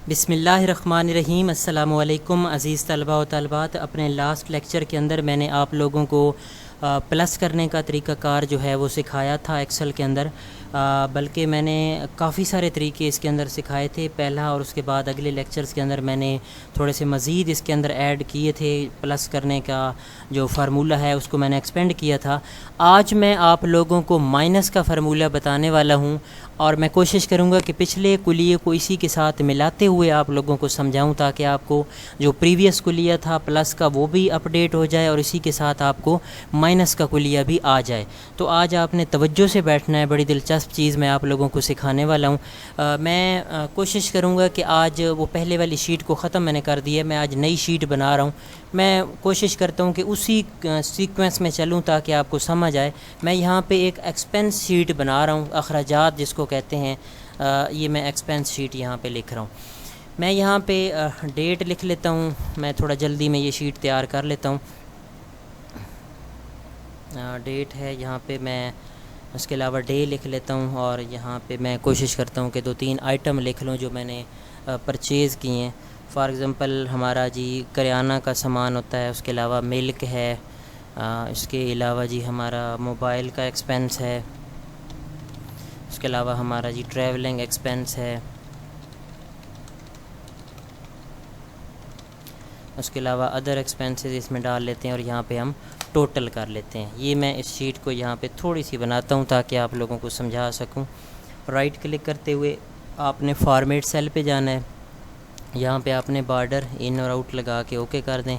بسم اللہ الرحمن الرحیم۔ السلام علیکم عزیز طلباء و طالبات۔ اپنے لاسٹ لیکچر کے اندر میں نے آپ لوگوں کو پلس کرنے کا طریقہ کار جو ہے وہ سکھایا تھا ایکسل کے اندر، بلکہ میں نے کافی سارے طریقے اس کے اندر سکھائے تھے پہلا، اور اس کے بعد اگلے لیکچرز کے اندر میں نے تھوڑے سے مزید اس کے اندر ایڈ کیے تھے۔ پلس کرنے کا جو فارمولہ ہے اس کو میں نے ایکسپینڈ کیا تھا۔ آج میں آپ لوگوں کو مائنس کا فارمولہ بتانے والا ہوں، اور میں کوشش کروں گا کہ پچھلے کلیے کو اسی کے ساتھ ملاتے ہوئے آپ لوگوں کو سمجھاؤں، تاکہ آپ کو جو پریویس کلیہ تھا پلس کا وہ بھی اپڈیٹ ہو جائے، اور اسی کے ساتھ آپ کو مائنس کا کلیہ بھی آ جائے۔ تو آج آپ نے توجہ سے بیٹھنا ہے، بڑی دلچسپ چیز میں آپ لوگوں کو سکھانے والا ہوں۔ میں کوشش کروں گا کہ آج وہ پہلے والی شیٹ کو ختم میں نے کر دی ہے، میں آج نئی شیٹ بنا رہا ہوں۔ میں کوشش کرتا ہوں کہ اسی سیکوینس میں چلوں تاکہ آپ کو سمجھ آئے۔ میں یہاں پہ ایک ایکسپینس شیٹ بنا رہا ہوں، اخراجات جس کو کہتے ہیں، یہ میں ایکسپینس شیٹ یہاں پہ لکھ رہا ہوں۔ میں یہاں پہ ڈیٹ لکھ لیتا ہوں، میں تھوڑا جلدی میں یہ شیٹ تیار کر لیتا ہوں۔ ڈیٹ ہے یہاں پہ، میں اس کے علاوہ ڈے لکھ لیتا ہوں، اور یہاں پہ میں کوشش کرتا ہوں کہ 2-3 آئٹم لکھ لوں جو میں نے پرچیز کیے ہیں۔ فار ایگزامپل ہمارا جی کریانہ کا سامان ہوتا ہے، اس کے علاوہ ملک ہے، اس کے علاوہ جی ہمارا موبائل کا ایکسپینس ہے، اس کے علاوہ ہمارا جی ٹریولنگ ایکسپینس ہے، اس کے علاوہ ادر ایکسپینسز اس میں ڈال لیتے ہیں، اور یہاں پہ ہم ٹوٹل کر لیتے ہیں۔ یہ میں اس شیٹ کو یہاں پہ تھوڑی سی بناتا ہوں تاکہ آپ لوگوں کو سمجھا سکوں۔ رائٹ کلک کرتے ہوئے آپ نے فارمیٹ سیل پہ جانا ہے، یہاں پہ آپ نے بارڈر ان اور آؤٹ لگا کے اوکے کر دیں۔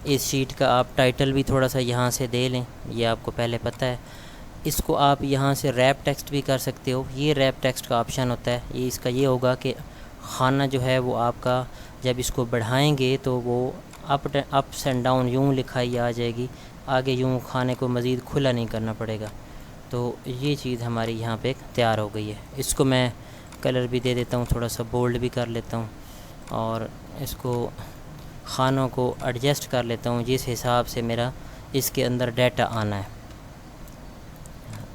اس شیٹ کا آپ ٹائٹل بھی تھوڑا سا یہاں سے دے لیں، یہ آپ کو پہلے پتہ ہے۔ اس کو آپ یہاں سے ریپ ٹیکسٹ بھی کر سکتے ہو، یہ ریپ ٹیکسٹ کا آپشن ہوتا ہے۔ یہ اس کا یہ ہوگا کہ خانہ جو ہے وہ آپ کا جب اس کو بڑھائیں گے تو وہ اپس اینڈ ڈاؤن یوں لکھائی آ جائے گی، آگے یوں خانے کو مزید کھلا نہیں کرنا پڑے گا۔ تو یہ چیز ہماری یہاں پہ تیار ہو گئی ہے۔ اس کو میں کلر بھی دے دیتا ہوں، تھوڑا سا بولڈ بھی کر لیتا ہوں، اور اس کو خانوں کو ایڈجسٹ کر لیتا ہوں جس حساب سے میرا اس کے اندر ڈیٹا آنا ہے۔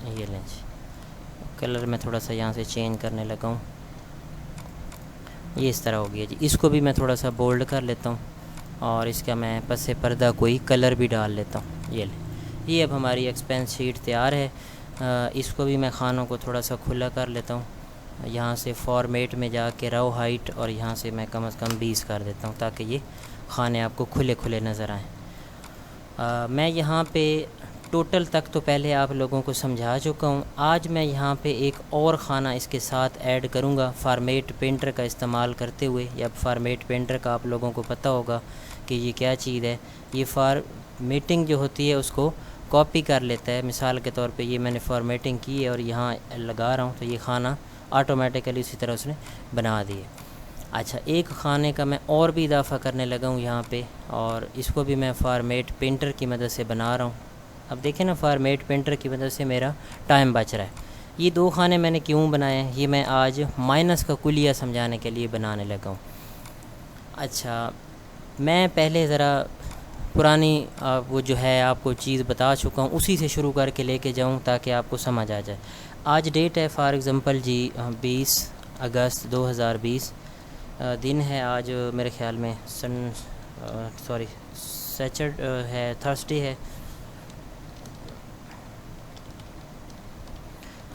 یہ لیں جی، کلر میں تھوڑا سا یہاں سے چینج کرنے لگا ہوں، یہ اس طرح ہو گیا جی۔ اس کو بھی میں تھوڑا سا بولڈ کر لیتا ہوں، اور اس کا میں پس پردہ کوئی کلر بھی ڈال لیتا ہوں۔ یہ لیں، یہ اب ہماری ایکسپینس شیٹ تیار ہے۔ اس کو بھی میں خانوں کو تھوڑا سا کھلا کر لیتا ہوں، یہاں سے فارمیٹ میں جا کے رو ہائٹ، اور یہاں سے میں کم از کم 20 کر دیتا ہوں تاکہ یہ خانے آپ کو کھلے کھلے نظر آئیں۔ میں یہاں پہ ٹوٹل تک تو پہلے آپ لوگوں کو سمجھا چکا ہوں۔ آج میں یہاں پہ ایک اور خانہ اس کے ساتھ ایڈ کروں گا فارمیٹ پرنٹر کا استعمال کرتے ہوئے، یا فارمیٹ پرنٹر کا آپ لوگوں کو پتہ ہوگا کہ یہ کیا چیز ہے۔ یہ فارمیٹنگ جو ہوتی ہے اس کو کاپی کر لیتا ہے۔ مثال کے طور پہ یہ میں نے فارمیٹنگ کی ہے اور یہاں لگا رہا ہوں، تو یہ خانہ آٹومیٹیکلی اسی طرح اس نے بنا دیے۔ اچھا، ایک خانے کا میں اور بھی اضافہ کرنے لگا ہوں یہاں پہ، اور اس کو بھی میں فارمیٹ پرنٹر کی مدد سے بنا رہا ہوں۔ اب دیکھیں نا، فارمیٹ پرنٹر کی مدد سے میرا ٹائم بچ رہا ہے۔ یہ 2 خانے میں نے کیوں بنائے ہیں، یہ میں آج مائنس کا کلیہ سمجھانے کے لیے بنانے لگا ہوں۔ اچھا، میں پہلے ذرا پرانی وہ جو ہے آپ کو چیز بتا چکا ہوں، اسی سے شروع کر کے لے کے جاؤں تاکہ آپ کو سمجھ آ جائے۔ آج ڈیٹ ہے فار ایگزامپل جی 20 اگست 2020، دن ہے آج میرے خیال میں سیچرڈ ہے، تھرسڈے ہے۔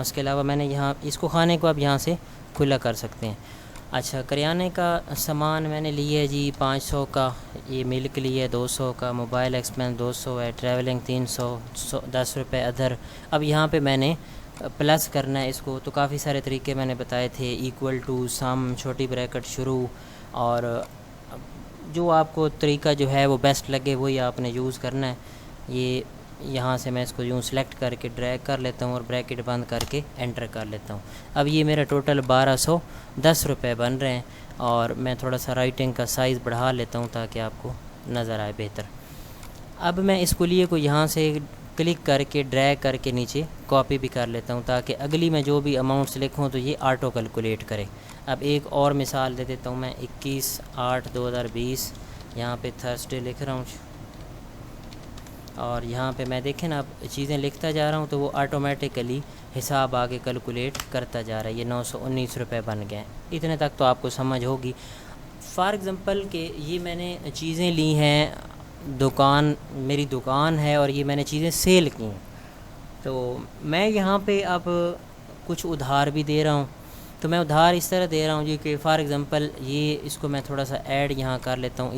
اس کے علاوہ میں نے یہاں اس کو خانے کو اب یہاں سے کھلا کر سکتے ہیں۔ اچھا، کریانے کا سامان میں نے لیا ہے جی 500 کا، یہ ملک لیا ہے 200 کا، موبائل ایکسپینس 200 ہے، ٹریولنگ 300، 10 روپے ادھر۔ اب یہاں پہ میں نے پلس کرنا ہے اس کو، تو کافی سارے طریقے میں نے بتائے تھے، ایکول ٹو، سم، چھوٹی بریکٹ شروع، اور جو آپ کو طریقہ جو ہے وہ بیسٹ لگے وہی آپ نے یوز کرنا ہے۔ یہ یہاں سے میں اس کو یوں سلیکٹ کر کے ڈریگ کر لیتا ہوں اور بریکٹ بند کر کے انٹر کر لیتا ہوں۔ اب یہ میرا ٹوٹل 1210 روپے بن رہے ہیں، اور میں تھوڑا سا رائٹنگ کا سائز بڑھا لیتا ہوں تاکہ آپ کو نظر آئے بہتر۔ اب میں اس کلیے کو یہاں سے کلک کر کے ڈریگ کر کے نیچے کاپی بھی کر لیتا ہوں تاکہ اگلی میں جو بھی اماؤنٹس لکھوں تو یہ آٹو کیلکولیٹ کرے۔ اب ایک اور مثال دے دیتا ہوں میں، 21/8/2020، یہاں پہ تھرسڈے لکھ رہا ہوں، اور یہاں پہ میں دیکھیں نا اب چیزیں لکھتا جا رہا ہوں تو وہ آٹومیٹیکلی حساب آگے کیلکولیٹ کرتا جا رہا ہے۔ یہ 919 روپے بن گئے ہیں۔ اتنے تک تو آپ کو سمجھ ہوگی۔ فار ایگزامپل کہ یہ میں نے چیزیں لی ہیں، میری دکان ہے اور یہ میں نے چیزیں سیل کی ہیں، تو میں یہاں پہ اب کچھ ادھار بھی دے رہا ہوں. تو میں ادھار اس طرح دے رہا ہوں جی کہ فار ایگزامپل اس کو میں تھوڑا سا ایڈ یہاں کر لیتا ہوں.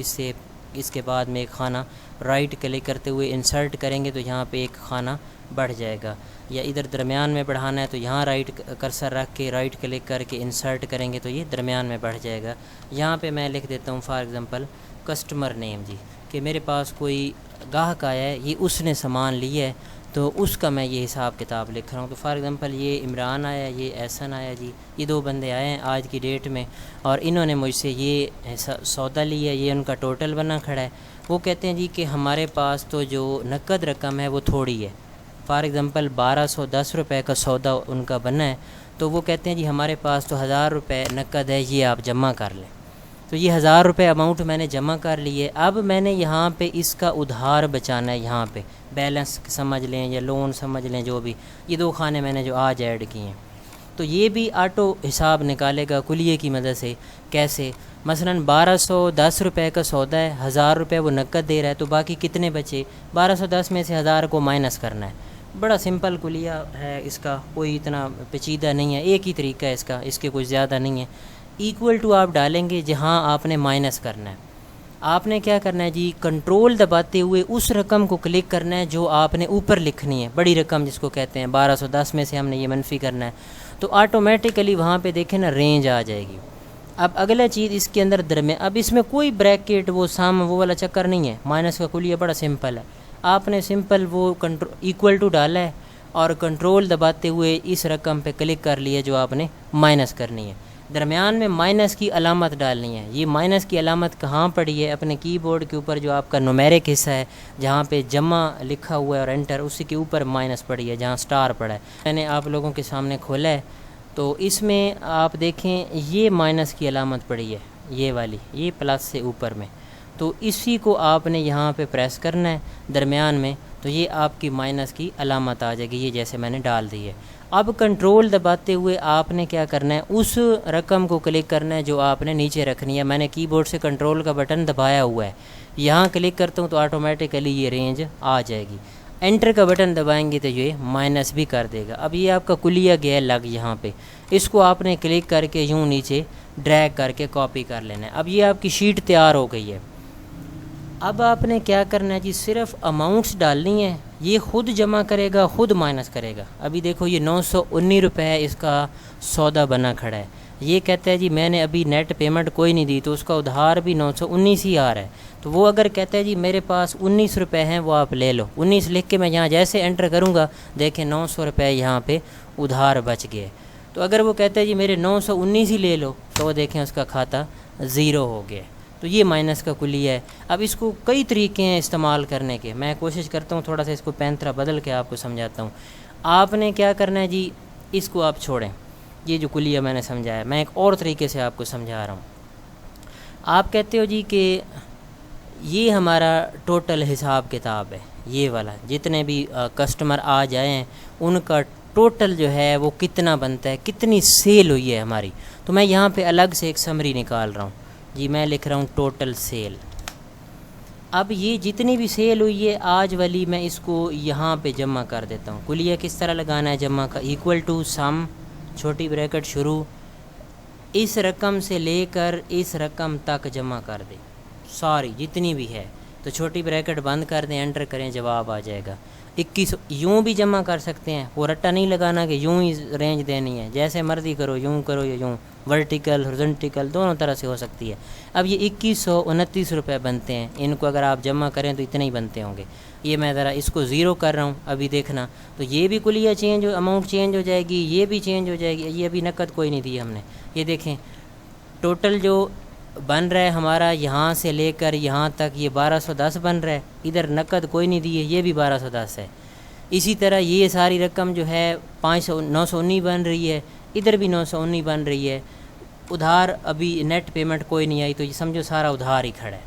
اس کے بعد میں ایک خانہ رائٹ کلک کرتے ہوئے انسرٹ کریں گے تو یہاں پہ ایک خانہ بڑھ جائے گا، یا ادھر درمیان میں بڑھانا ہے تو یہاں رائٹ کرسر رکھ کے رائٹ کلک کر کے انسرٹ کریں گے تو یہ درمیان میں بڑھ جائے گا. یہاں پہ میں لکھ دیتا ہوں فار ایگزامپل کسٹمر نیم جی، کہ میرے پاس کوئی گاہک آیا ہے، یہ اس نے سامان لیا ہے تو اس کا میں یہ حساب کتاب لکھ رہا ہوں. تو فار ایگزامپل یہ عمران آیا، یہ احسن آیا جی، یہ 2 بندے آئے ہیں آج کی ڈیٹ میں، اور انہوں نے مجھ سے یہ سودا لیا ہے، یہ ان کا ٹوٹل بنا کھڑا ہے. وہ کہتے ہیں جی کہ ہمارے پاس تو جو نقد رقم ہے وہ تھوڑی ہے. فار ایگزامپل 1210 روپے کا سودا ان کا بنا ہے، تو وہ کہتے ہیں جی ہمارے پاس تو 1000 روپے نقد ہے، یہ آپ جمع کر لیں. تو یہ 1000 روپے اماؤنٹ میں نے جمع کر لیے. اب میں نے یہاں پہ اس کا ادھار بچانا ہے، یہاں پہ بیلنس سمجھ لیں یا لون سمجھ لیں، جو بھی یہ 2 خانے میں نے جو آج ایڈ کیے ہیں. تو یہ بھی آٹو حساب نکالے گا کلیے کی مدد سے. کیسے؟ مثلا 1210 روپے کا سودا ہے، 1000 روپے وہ نقد دے رہا ہے، تو باقی کتنے بچے؟ 1210 میں سے 1000 کو مائنس کرنا ہے. بڑا سمپل کلیہ ہے اس کا، کوئی اتنا پیچیدہ نہیں ہے، ایک ہی طریقہ ہے اس کے کچھ زیادہ نہیں ہے. ایکول ٹو آپ ڈالیں گے جہاں آپ نے مائنس کرنا ہے. آپ نے کیا کرنا ہے جی، کنٹرول دباتے ہوئے اس رقم کو کلک کرنا ہے جو آپ نے اوپر لکھنی ہے، بڑی رقم جس کو کہتے ہیں. 1210 میں سے ہم نے یہ منفی کرنا ہے، تو آٹومیٹیکلی وہاں پہ دیکھیں نا رینج آ جائے گی. اب اگلا چیز اس کے اندر درمیان، اب اس میں کوئی بریکٹ وہ وہ والا چکر نہیں ہے. مائنس کا کلیہ بڑا سمپل ہے. آپ نے سمپل وہ ایکول ٹو ڈالا ہے اور کنٹرول دباتے ہوئے اس رقم پہ کلک کر لیا جو آپ نے مائنس کرنی ہے. درمیان میں مائنس کی علامت ڈالنی ہے. یہ مائنس کی علامت کہاں پڑی ہے؟ اپنے کی بورڈ کے اوپر جو آپ کا نومیرک حصہ ہے جہاں پہ جمع لکھا ہوا ہے اور انٹر، اسی کے اوپر مائنس پڑی ہے جہاں سٹار پڑا ہے. میں نے آپ لوگوں کے سامنے کھولا ہے تو اس میں آپ دیکھیں یہ مائنس کی علامت پڑی ہے، یہ والی، یہ پلس سے اوپر میں، تو اسی کو آپ نے یہاں پہ پریس کرنا ہے درمیان میں، تو یہ آپ کی مائنس کی علامت آ جائے گی، یہ جیسے میں نے ڈال دی ہے. اب کنٹرول دباتے ہوئے آپ نے کیا کرنا ہے، اس رقم کو کلک کرنا ہے جو آپ نے نیچے رکھنی ہے. میں نے کی بورڈ سے کنٹرول کا بٹن دبایا ہوا ہے، یہاں کلک کرتا ہوں تو آٹومیٹیکلی یہ رینج آ جائے گی. انٹر کا بٹن دبائیں گے تو یہ مائنس بھی کر دے گا. اب یہ آپ کا کلیہ گیا لگ یہاں پہ، اس کو آپ نے کلک کر کے یوں نیچے ڈریگ کر کے کاپی کر لینا ہے. اب یہ آپ کی شیٹ تیار ہو گئی ہے. اب آپ نے کیا کرنا ہے جی، صرف اماؤنٹس ڈالنی ہے، یہ خود جمع کرے گا، خود مائنس کرے گا. ابھی دیکھو یہ 919 روپے اس کا سودا بنا کھڑا ہے. یہ کہتا ہے جی میں نے ابھی نیٹ پیمنٹ کوئی نہیں دی، تو اس کا ادھار بھی 919 ہی آ رہا ہے. تو وہ اگر کہتا ہے جی میرے پاس 19 روپے ہیں، وہ آپ لے لو. 19 لکھ کے میں یہاں جیسے انٹر کروں گا دیکھیں 900 روپے یہاں پہ ادھار بچ گئے. تو اگر وہ کہتا ہے جی میرے 919 ہی لے لو، تو وہ دیکھیں اس کا کھاتہ 0 ہو گیا. تو یہ مائنس کا کلیہ ہے. اب اس کو کئی طریقے ہیں استعمال کرنے کے، میں کوشش کرتا ہوں تھوڑا سا اس کو پینترا بدل کے آپ کو سمجھاتا ہوں. آپ نے کیا کرنا ہے جی، اس کو آپ چھوڑیں، یہ جو کلیہ میں نے سمجھایا میں ایک اور طریقے سے آپ کو سمجھا رہا ہوں. آپ کہتے ہو جی کہ یہ ہمارا ٹوٹل حساب کتاب ہے، یہ والا جتنے بھی کسٹمر آ جائیں ان کا ٹوٹل جو ہے وہ کتنا بنتا ہے، کتنی سیل ہوئی ہے ہماری. تو میں یہاں پہ الگ سے ایک سمری نکال رہا ہوں جی، میں لکھ رہا ہوں ٹوٹل سیل. اب یہ جتنی بھی سیل ہوئی ہے آج والی، میں اس کو یہاں پہ جمع کر دیتا ہوں. کلیہ کس طرح لگانا ہے جمع کا، ایکول ٹو سم چھوٹی بریکٹ شروع، اس رقم سے لے کر اس رقم تک جمع کر دیں ساری جتنی بھی ہے. تو چھوٹی بریکٹ بند کر دیں، انٹر کریں، جواب آ جائے گا 2100. یوں بھی جمع کر سکتے ہیں، وہ رٹا نہیں لگانا کہ یوں ہی رینج دینی ہے، جیسے مرضی کرو، یوں کرو یا یوں، ورٹیکل ہارزنٹیکل دونوں طرح سے ہو سکتی ہے. اب یہ 2129 روپے بنتے ہیں، ان کو اگر آپ جمع کریں تو اتنے ہی بنتے ہوں گے. یہ میں ذرا اس کو 0 کر رہا ہوں ابھی دیکھنا، تو یہ بھی کلیہ چینج اماؤنٹ چینج ہو جائے گی، یہ بھی چینج ہو جائے گی. یہ ابھی نقد کوئی نہیں دی ہم نے. یہ دیکھیں ٹوٹل جو بن رہا ہے ہمارا یہاں سے لے کر یہاں تک، یہ 1210 بن رہا ہے. ادھر نقد کوئی نہیں دی ہے، یہ بھی 1210 ہے. اسی طرح یہ ساری رقم جو ہے 919 بن رہی ہے، ادھر بھی 919 بن رہی ہے. ادھار ابھی نیٹ پیمنٹ کوئی نہیں آئی، تو یہ سمجھو سارا ادھار ہی کھڑا ہے.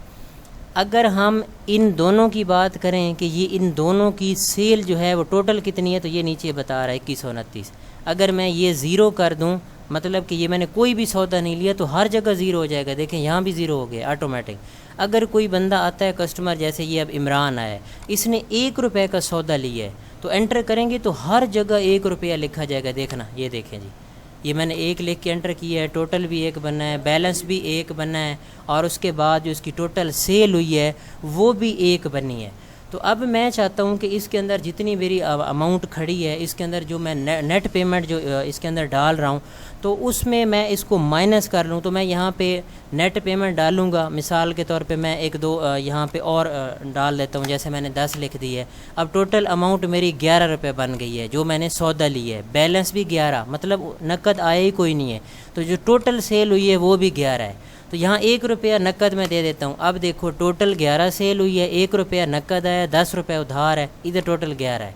اگر ہم ان دونوں کی بات کریں کہ یہ ان دونوں کی سیل جو ہے وہ ٹوٹل کتنی ہے، تو یہ نیچے بتا رہا ہے 2129. اگر میں یہ 0 کر دوں مطلب کہ یہ میں نے کوئی بھی سودا نہیں لیا تو ہر جگہ زیرو ہو جائے گا. دیکھیں یہاں بھی زیرو ہو گیا آٹومیٹک. اگر کوئی بندہ آتا ہے کسٹمر، جیسے یہ اب عمران آیا ہے، اس نے 1 روپے کا سودا لیا ہے تو انٹر کریں گے تو ہر جگہ 1 روپیہ لکھا جائے گا. دیکھنا یہ دیکھیں جی، یہ میں نے 1 لکھ کے انٹر کیا ہے، ٹوٹل بھی 1 بننا ہے، بیلنس بھی 1 بننا ہے، اور اس کے بعد جو اس کی ٹوٹل سیل ہوئی ہے وہ بھی 1 بنی ہے. تو اب میں چاہتا ہوں کہ اس کے اندر جتنی میری اماؤنٹ کھڑی ہے، اس کے اندر جو میں نیٹ پیمنٹ جو اس کے اندر ڈال رہا ہوں، تو اس میں اس کو مائنس کر لوں. تو میں یہاں پہ نیٹ پیمنٹ ڈالوں گا، مثال کے طور پہ میں 1-2 یہاں پہ اور ڈال دیتا ہوں، جیسے میں نے 10 لکھ دی ہے. اب ٹوٹل اماؤنٹ میری 11 روپے بن گئی ہے جو میں نے سودا لی ہے، بیلنس بھی 11، مطلب نقد آیا ہی کوئی نہیں ہے. تو جو ٹوٹل سیل ہوئی ہے وہ بھی 11 ہے. تو یہاں 1 روپیہ نقد میں دے دیتا ہوں. اب دیکھو ٹوٹل 11 سیل ہوئی ہے، 1 روپیہ نقد آیا، 10 روپے ادھار ہے، ادھر ٹوٹل 11 ہے.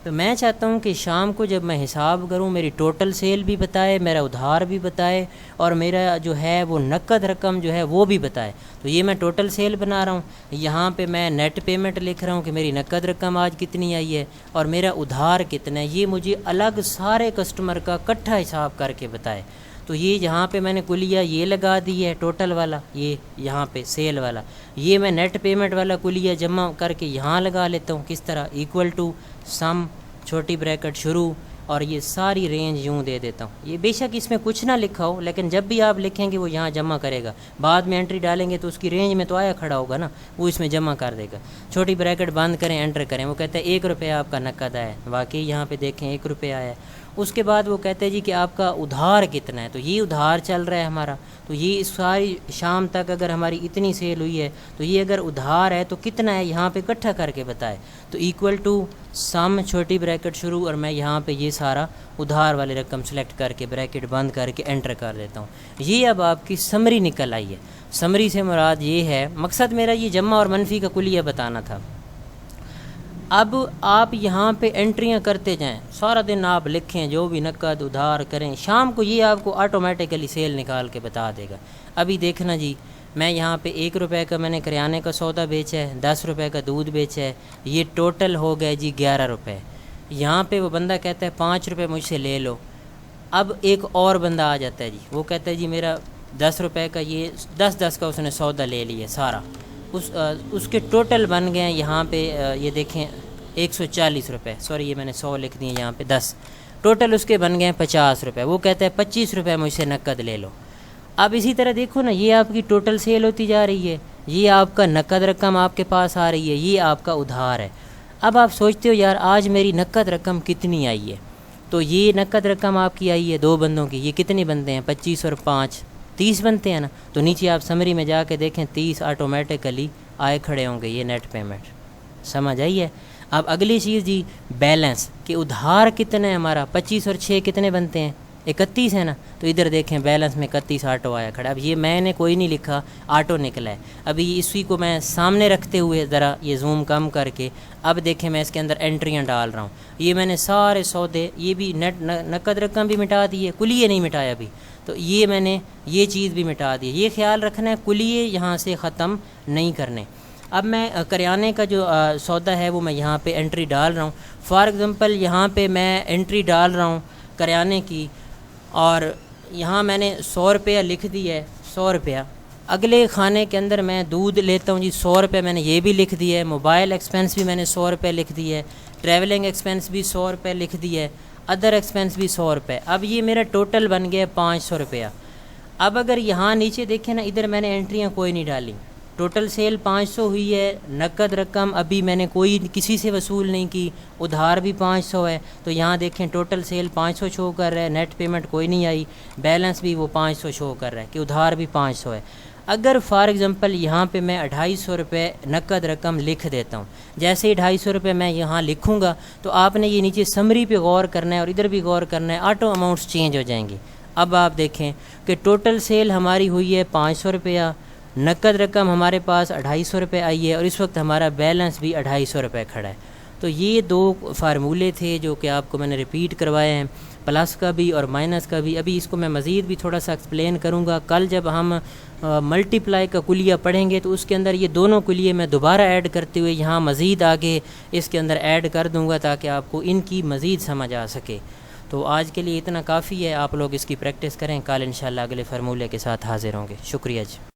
تو میں چاہتا ہوں کہ شام کو جب میں حساب کروں میری ٹوٹل سیل بھی بتائے، میرا ادھار بھی بتائے، اور میرا جو ہے وہ نقد رقم جو ہے وہ بھی بتائے. تو یہ میں ٹوٹل سیل بنا رہا ہوں، یہاں پہ میں نیٹ پیمنٹ لکھ رہا ہوں کہ میری نقد رقم آج کتنی آئی ہے اور میرا ادھار کتنا ہے. یہ مجھے الگ سارے کسٹمر کا اکٹھا حساب کر کے بتائے. تو یہ جہاں پہ میں نے کلیہ یہ لگا دی ہے ٹوٹل والا، یہ یہاں پہ سیل والا، یہ میں نیٹ پیمنٹ والا کلیہ جمع کر کے یہاں لگا لیتا ہوں. کس طرح؟ ایکول ٹو سم چھوٹی بریکٹ شروع، اور یہ ساری رینج یوں دے دیتا ہوں. یہ بے شک اس میں کچھ نہ لکھا ہو، لیکن جب بھی آپ لکھیں گے وہ یہاں جمع کرے گا. بعد میں انٹری ڈالیں گے تو اس کی رینج میں تو آیا کھڑا ہوگا نا، وہ اس میں جمع کر دے گا. چھوٹی بریکٹ بند کریں، انٹر کریں، وہ کہتا ہے 1 روپیہ آپ کا نقد آیا ہے. واقعی یہاں پہ دیکھیں 1 روپیہ آیا ہے. اس کے بعد وہ کہتے ہیں جی کہ آپ کا ادھار کتنا ہے. تو یہ ادھار چل رہا ہے ہمارا. تو یہ ساری شام تک اگر ہماری اتنی سیل ہوئی ہے تو یہ اگر ادھار ہے تو کتنا ہے یہاں پہ اکٹھا کر کے بتائے. تو ایکول ٹو سم چھوٹی بریکٹ شروع، اور میں یہاں پہ یہ سارا ادھار والی رقم سلیکٹ کر کے بریکٹ بند کر کے انٹر کر دیتا ہوں. یہ اب آپ کی سمری نکل آئی ہے. سمری سے مراد یہ ہے، مقصد میرا یہ جمع اور منفی کا کلیہ بتانا تھا. اب آپ یہاں پہ انٹریاں کرتے جائیں، سارا دن آپ لکھیں جو بھی نقد ادھار کریں، شام کو یہ آپ کو آٹومیٹیکلی سیل نکال کے بتا دے گا. ابھی دیکھنا جی، میں یہاں پہ 1 روپے کا میں نے کریانے کا سودا بیچا ہے، 10 روپے کا دودھ بیچا ہے، یہ ٹوٹل ہو گئے جی 11 روپے. یہاں پہ وہ بندہ کہتا ہے 5 روپے مجھ سے لے لو. اب ایک اور بندہ آ جاتا ہے جی، وہ کہتا ہے جی میرا 10 روپے کا، یہ 10 کا اس نے سودا لے لیا سارا. اس کے ٹوٹل بن گئے ہیں یہاں پہ یہ دیکھیں 140 روپے، سوری یہ میں نے 100 لکھ دیے یہاں پہ 10. ٹوٹل اس کے بن گئے ہیں 50 روپے. وہ کہتا ہے 25 روپے مجھ سے نقد لے لو. اب اسی طرح دیکھو نا، یہ آپ کی ٹوٹل سیل ہوتی جا رہی ہے، یہ آپ کا نقد رقم آپ کے پاس آ رہی ہے، یہ آپ کا ادھار ہے. اب آپ سوچتے ہو یار آج میری نقد رقم کتنی آئی ہے. تو یہ نقد رقم آپ کی آئی ہے 2 بندوں کی، یہ کتنے بنتے ہیں؟ 25 اور 5 30 بنتے ہیں نا. تو نیچے آپ سمری میں جا کے دیکھیں 30 آٹومیٹیکلی آئے کھڑے ہوں گے، یہ نیٹ پیمنٹ. سمجھ آئی ہے؟ اب اگلی چیز جی بیلنس، کہ ادھار کتنا ہے ہمارا. 25 اور 6 کتنے بنتے ہیں؟ 31 ہے نا. تو ادھر دیکھیں بیلنس میں 31 آٹو آیا کھڑا. اب یہ میں نے کوئی نہیں لکھا، آٹو نکلا ہے. ابھی اسی کو میں سامنے رکھتے ہوئے ذرا یہ زوم کم کر کے اب دیکھیں میں اس کے اندر انٹریاں ڈال رہا ہوں. یہ میں نے سارے سودے، یہ بھی نقد رقم بھی مٹا دی ہے، کلیے نہیں مٹایا ابھی. تو یہ میں نے یہ چیز بھی مٹا دی. یہ خیال رکھنا ہے کلیے یہاں سے ختم نہیں کرنے. اب میں کریانے کا جو سودا ہے وہ میں یہاں پہ انٹری ڈال رہا ہوں. فار ایگزامپل یہاں پہ میں انٹری ڈال رہا ہوں کریانے کی، اور یہاں میں نے 100 روپیہ لکھ دی ہے. 100 روپیہ اگلے کھانے کے اندر میں دودھ لیتا ہوں جی 100 روپے میں نے یہ بھی لکھ دی ہے. موبائل ایکسپینس بھی میں نے 100 روپے لکھ دی ہے. ٹریولنگ ایکسپینس بھی 100 روپے لکھ دی ہے. ادر ایکسپینس بھی 100 روپے. اب یہ میرا ٹوٹل بن گیا 500 روپیہ. اب اگر یہاں نیچے دیکھیں نا، ادھر میں نے انٹریاں کوئی نہیں ڈالی. ٹوٹل سیل 500 ہوئی ہے. نقد رقم ابھی میں نے کوئی کسی سے وصول نہیں کی، ادھار بھی 500 ہے. تو یہاں دیکھیں ٹوٹل سیل 500 شو کر رہا ہے، نیٹ پیمنٹ کوئی نہیں آئی. بیلنس بھی وہ 500 شو کر رہا ہے کہ ادھار بھی 500 ہے. اگر فار ایگزامپل یہاں پہ میں 250 روپے نقد رقم لکھ دیتا ہوں، جیسے ہی 250 روپے میں یہاں لکھوں گا تو آپ نے یہ نیچے سمری پہ غور کرنا ہے اور ادھر بھی غور کرنا ہے، آٹو اماؤنٹس چینج ہو جائیں گے. اب آپ دیکھیں کہ ٹوٹل سیل ہماری ہوئی ہے 500 روپیہ، نقد رقم ہمارے پاس 250 روپے آئی ہے، اور اس وقت ہمارا بیلنس بھی 250 روپے کھڑا ہے. تو یہ 2 فارمولے تھے جو کہ آپ کو میں نے ریپیٹ کروائے ہیں، پلس کا بھی اور مائنس کا بھی. ابھی اس کو میں مزید بھی تھوڑا سا ایکسپلین کروں گا. کل جب ہم ملٹی پلائی کا کلیہ پڑھیں گے تو اس کے اندر یہ دونوں کلیے میں دوبارہ ایڈ کرتے ہوئے یہاں مزید آگے اس کے اندر ایڈ کر دوں گا تاکہ آپ کو ان کی مزید سمجھ آ سکے. تو آج کے لیے اتنا کافی ہے، آپ لوگ اس کی پریکٹس کریں، کل انشاءاللہ اگلے فارمولے کے ساتھ حاضر ہوں گے۔ شکریہ جی۔